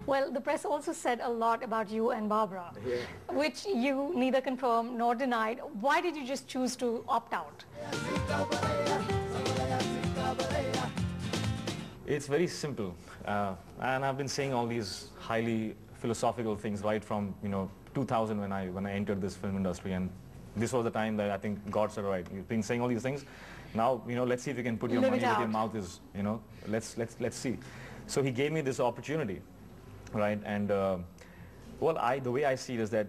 Well, the press also said a lot about you and Barbara, which you neither confirmed nor denied. Why did you just choose to opt out? It's very simple, and I've been saying all these highly philosophical things right from 2000 when I entered this film industry, and this was the time that I think God said, all right, you've been saying all these things. Now let's see if you can put your money where your mouth is. Let's see. So he gave me this opportunity, right? And well, the way I see it is that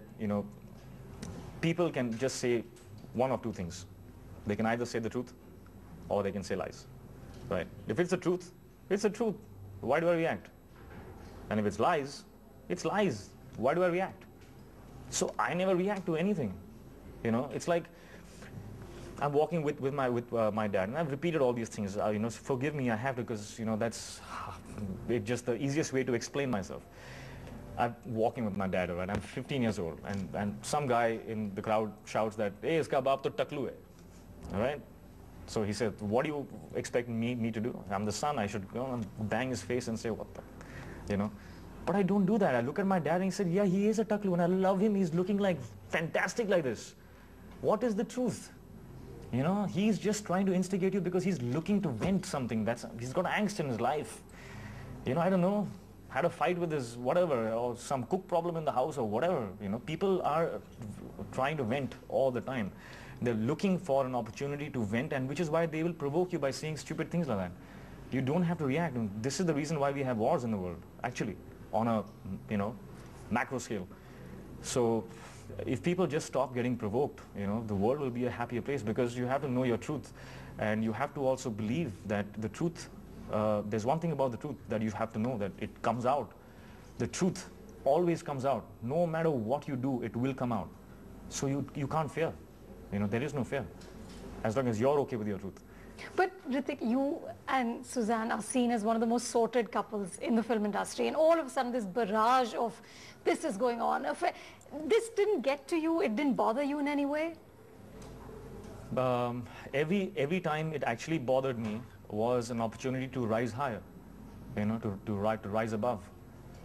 people can just say one of two things. They can either say the truth, or they can say lies, right? If it's the truth, it's the truth. Why do I react? And if it's lies, it's lies. Why do I react? So I never react to anything. It's like I'm walking with my dad, and I've repeated all these things. Forgive me, I have to, because that's just the easiest way to explain myself. I'm walking with my dad, right? I'm 15 years old, and some guy in the crowd shouts that, "Hey, iska baap to taklu hai." All right? So he said, "What do you expect me to do? I'm the son. I should go and bang his face and say, what the, But I don't do that. I look at my dad and he said, yeah, he is a taklu, and I love him. He's looking like fantastic like this. What is the truth? He's just trying to instigate you because he's looking to vent something. He's got angst in his life. I don't know, had a fight with his whatever, or some cook problem in the house or whatever. People are trying to vent all the time. They're looking for an opportunity to vent, and which is why they will provoke you by saying stupid things like that. You don't have to react. And this is the reason why we have wars in the world, actually, on a macro scale. So if people just stop getting provoked, the world will be a happier place, because you have to know your truth, and you have to also believe that the truth, there's one thing about the truth that you have to know, that it comes out. The truth always comes out. No matter what you do, it will come out. So you can't fear. There is no fear, as long as you're okay with your truth. But Hrithik, you and Suzanne are seen as one of the most sorted couples in the film industry, and all of a sudden this barrage of this is going on. This didn't get to you? It didn't bother you in any way? Every time it actually bothered me was an opportunity to rise higher, to rise above.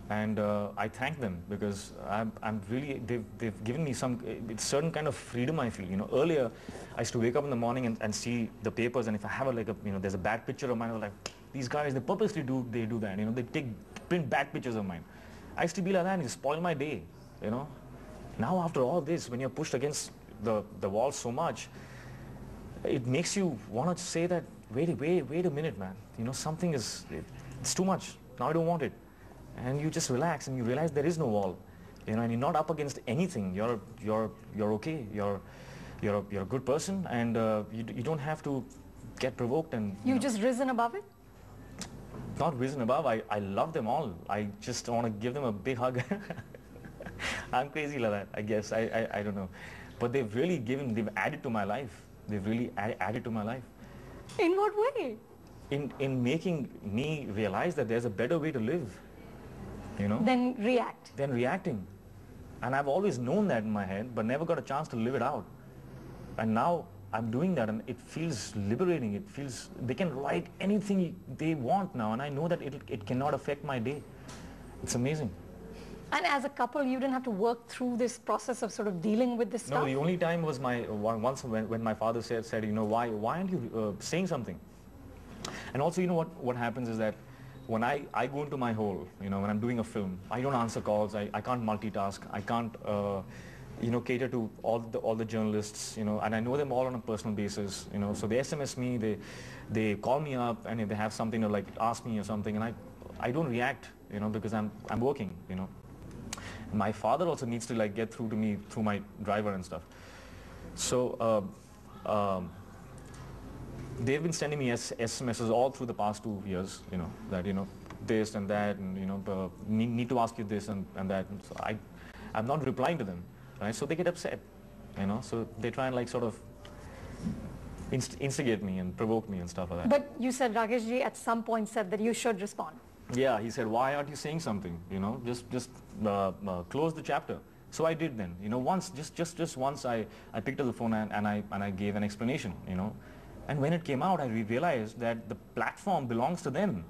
And I thank them, because I'm really, they've given me some certain kind of freedom, I feel. Earlier I used to wake up in the morning and see the papers, and if I have there's a bad picture of mine, I was like, these guys, they purposely do that, they print bad pictures of mine. I used to be like that, and it spoiled my day, Now after all this, when you're pushed against the wall so much, it makes you want to say that, wait a minute, man, something it's too much, now I don't want it. And you just relax, and you realize there is no wall, and you're not up against anything. You're okay. You're a good person, and you don't have to get provoked. And you just risen above it. Not risen above. I love them all. I just want to give them a big hug. I'm crazy like that, I guess. I don't know, but they've added to my life. They've really added to my life. In what way? In making me realize that there's a better way to live. Then react. Then reacting. And I've always known that in my head, but never got a chance to live it out. And now I'm doing that, and it feels liberating. It feels they can write anything they want now, and I know that it cannot affect my day. It's amazing. And as a couple, you didn't have to work through this process of sort of dealing with this stuff? No, the only time was once when my father said, why aren't you saying something? And also, what happens is that when I go into my hole, when I'm doing a film, I don't answer calls, I can't multitask, I can't, cater to all the journalists, and I know them all on a personal basis, so they SMS me, they call me up, and if they have something to ask me or something, and I don't react, because I'm working, My father also needs to get through to me through my driver and stuff. So they've been sending me SMSs all through the past 2 years, that, this and that, and, need to ask you this and that. And so I'm not replying to them, right? So they get upset, so they try and sort of instigate me and provoke me and stuff like that. But you said Rageshji at some point said that you should respond. Yeah, he said, why aren't you saying something? Just close the chapter. So I did then. Once, just once I picked up the phone and I gave an explanation, And when it came out, I realized that the platform belongs to them.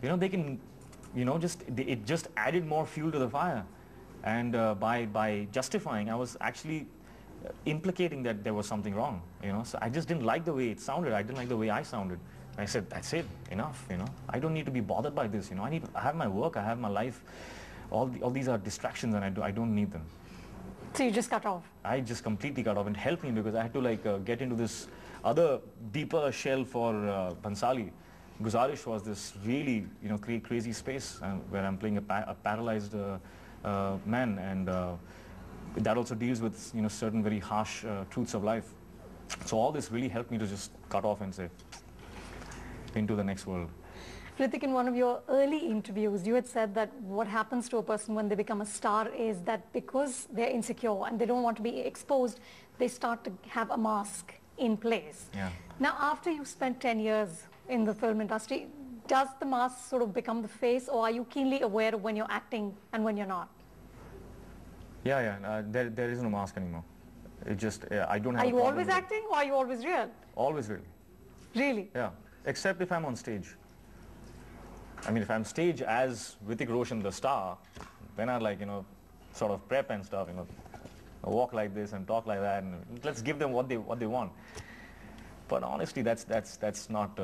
They can it just added more fuel to the fire. And by justifying, I was actually implicating that there was something wrong, So I just didn't like the way it sounded. I didn't like the way I sounded. I said, that's it, enough, I don't need to be bothered by this, I have my work, I have my life. All these are distractions, and I don't need them. So you just cut off? I just completely cut off, and it helped me because I had to get into this other deeper shell for Bhansali. Guzarish was this really crazy space where I'm playing a paralyzed man, and that also deals with certain very harsh truths of life. So all this really helped me to just cut off and say, into the next world. Hrithik, in one of your early interviews, you had said that what happens to a person when they become a star is that because they're insecure and they don't want to be exposed, they start to have a mask in place. Yeah. Now, after you spent 10 years in the film industry, does the mask sort of become the face, or are you keenly aware of when you're acting and when you're not? Yeah. There is no mask anymore. It just, I don't have Are a you problem always with it. acting, or are you always real? Always real. Really? Yeah. Except if I'm on stage. I mean, if I'm stage as Hrithik Roshan, the star, then I sort of prep and stuff, walk like this and talk like that, and let's give them what they want. But honestly, that's not,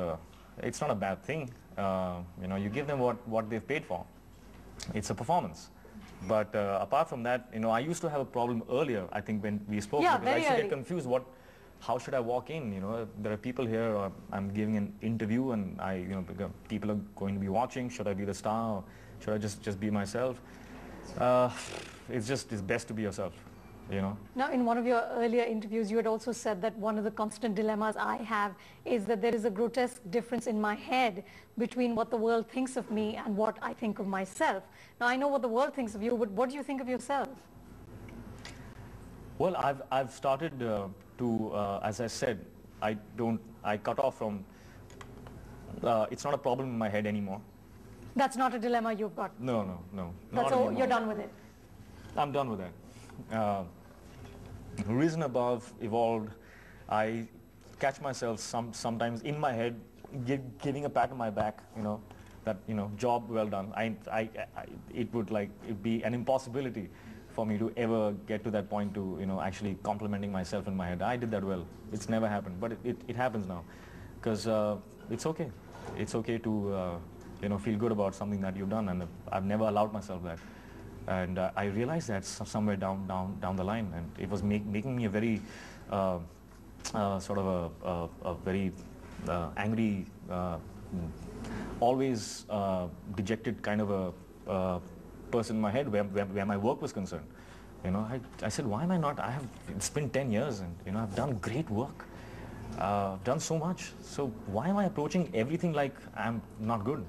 it's not a bad thing. You give them what they've paid for. It's a performance. But apart from that, I used to have a problem earlier, I think, when we spoke, yeah, because I used to early. get confused how should I walk in? There are people here, or I'm giving an interview, and people are going to be watching. Should I be the star, or should I just be myself? It's best to be yourself, Now, in one of your earlier interviews, you had also said that one of the constant dilemmas I have is that there is a grotesque difference in my head between what the world thinks of me and what I think of myself. Now, I know what the world thinks of you, but what do you think of yourself? Well, I've started as I said, I cut off from, it's not a problem in my head anymore. That's not a dilemma you've got? No. That's all, you're done with it? I'm done with that. Risen above, evolved, I catch myself sometimes in my head giving a pat on my back, that, job well done. It would be an impossibility for me to ever get to that point to, actually complimenting myself in my head. I did that well. It's never happened, but it happens now. Because it's okay. It's okay to, feel good about something that you've done, and I've never allowed myself that. And I realized that somewhere down the line, and it was making me a very, sort of a very angry, always dejected kind of a person in my head where my work was concerned. I said, why am I not? It's been 10 years, and I've done great work. Done so much. So why am I approaching everything like I'm not good?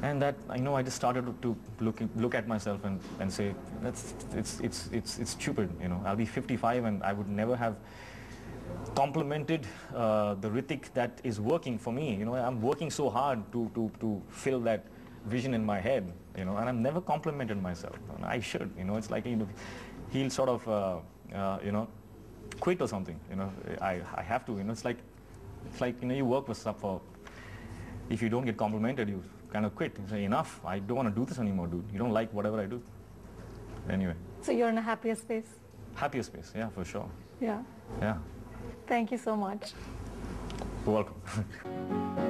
And that, I just started to look at myself and say, it's stupid. I'll be 55 and I would never have complimented the Hrithik that is working for me. I'm working so hard to fill that vision in my head, and I've never complimented myself. And I should, it's like he'll sort of, quit or something. I have to. It's like you work with stuff for. If you don't get complimented, you kind of quit. You say, enough. I don't want to do this anymore, dude. You don't like whatever I do. Anyway. So you're in a happier space? Happier space, yeah, for sure. Yeah. Yeah. Thank you so much. You're welcome.